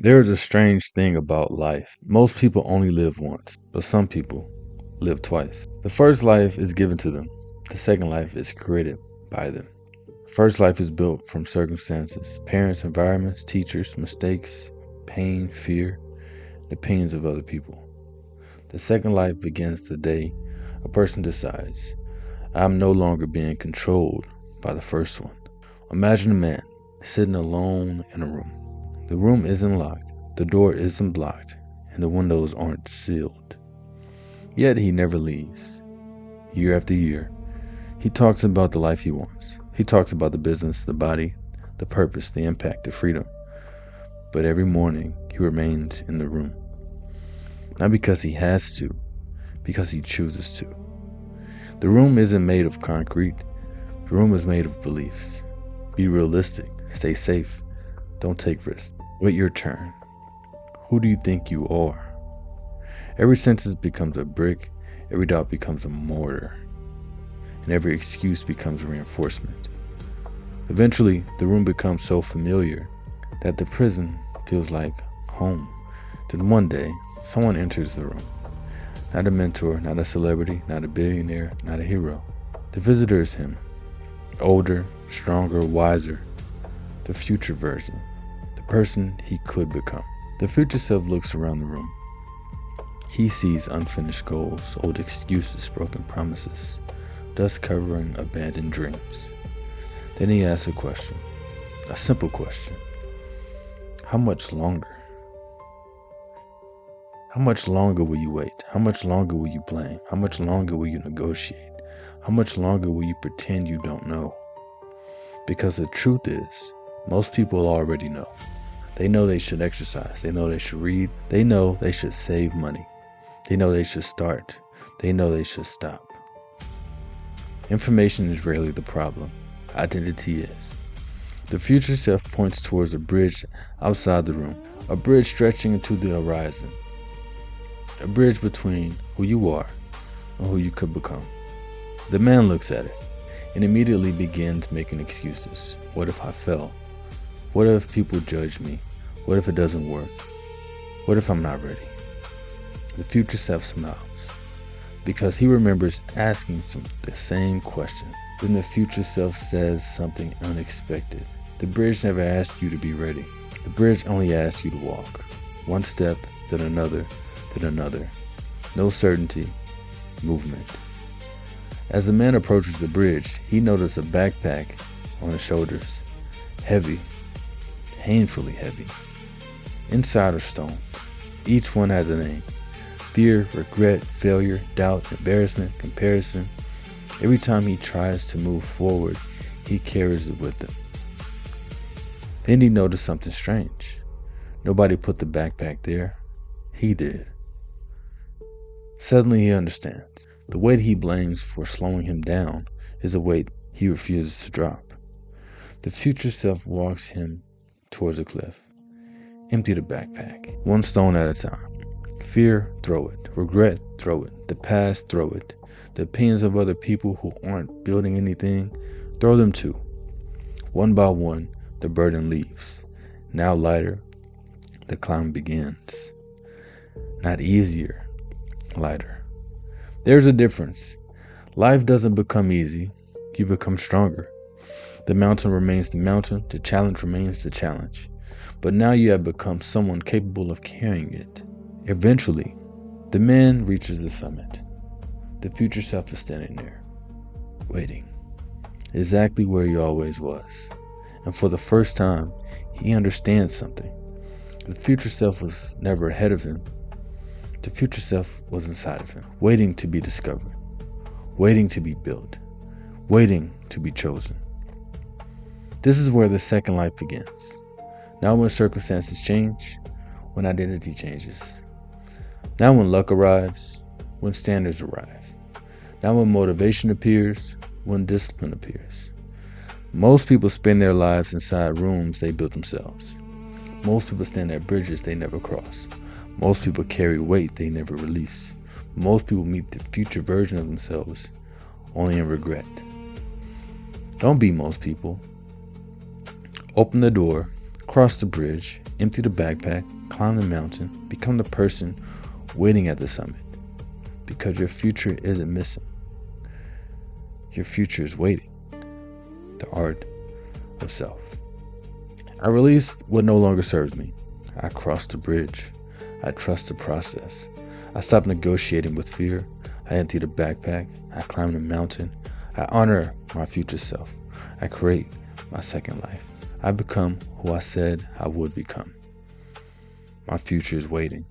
There is a strange thing about life. Most people only live once, but some people live twice. The first life is given to them. The second life is created by them. The first life is built from circumstances, parents, environments, teachers, mistakes, pain, fear, and opinions of other people. The second life begins the day a person decides, I'm no longer being controlled by the first one. Imagine a man sitting alone in a room. The room isn't locked, the door isn't blocked, and the windows aren't sealed. Yet he never leaves. Year after year, he talks about the life he wants. He talks about the business, the body, the purpose, the impact, the freedom. But every morning, he remains in the room. Not because he has to, because he chooses to. The room isn't made of concrete. The room is made of beliefs. Be realistic. Stay safe. Don't take risks. Wait your turn. Who do you think you are? Every sentence becomes a brick. Every doubt becomes a mortar. And every excuse becomes reinforcement. Eventually, the room becomes so familiar that the prison feels like home. Then one day, someone enters the room. Not a mentor, not a celebrity, not a billionaire, not a hero. The visitor is him. Older, stronger, wiser. The future version. The person he could become. The future self looks around the room. He sees unfinished goals, old excuses, broken promises, dust covering abandoned dreams. Then he asks a question. A simple question. How much longer? How much longer will you wait? How much longer will you blame? How much longer will you negotiate? How much longer will you pretend you don't know? Because the truth is, most people already know. They know they should exercise. They know they should read. They know they should save money. They know they should start. They know they should stop. Information is rarely the problem. Identity is. The future self points towards a bridge outside the room, a bridge stretching into the horizon, a bridge between who you are and who you could become. The man looks at it and immediately begins making excuses. What if I fail? What if people judge me? What if it doesn't work? What if I'm not ready? The future self smiles because he remembers asking the same question. Then the future self says something unexpected. The bridge never asked you to be ready. The bridge only asked you to walk. One step, then another, then another. No certainty, movement. As the man approaches the bridge, he notices a backpack on his shoulders. Heavy, painfully heavy. Inside are stones. Each one has a name. Fear, regret, failure, doubt, embarrassment, comparison. Every time he tries to move forward, he carries it with him. Then he noticed something strange. Nobody put the backpack there. He did. Suddenly he understands. The weight he blames for slowing him down is a weight he refuses to drop. The future self walks him towards a cliff. Empty the backpack, one stone at a time. Fear, throw it. Regret, throw it. The past, throw it. The opinions of other people who aren't building anything, throw them too. One by one, the burden leaves. Now lighter, the climb begins. Not easier, lighter. There's a difference. Life doesn't become easy, you become stronger. The mountain remains the mountain, the challenge remains the challenge. But now you have become someone capable of carrying it. Eventually, the man reaches the summit. The future self is standing there, waiting, exactly where he always was. And for the first time, he understands something. The future self was never ahead of him. The future self was inside of him, waiting to be discovered, waiting to be built, waiting to be chosen. This is where the second life begins. Now when circumstances change, when identity changes. Now when luck arrives, when standards arrive. Now when motivation appears, when discipline appears. Most people spend their lives inside rooms they built themselves. Most people stand at bridges they never cross. Most people carry weight they never release. Most people meet the future version of themselves only in regret. Don't be most people. Open the door, cross cross the bridge, empty the backpack, climb the mountain, become the person waiting at the summit. Because your future isn't missing. Your future is waiting. The art of self. I release what no longer serves me. I cross the bridge. I trust the process. I stop negotiating with fear. I empty the backpack. I climb the mountain. I honor my future self. I create my second life. I become who I said I would become. My future is waiting.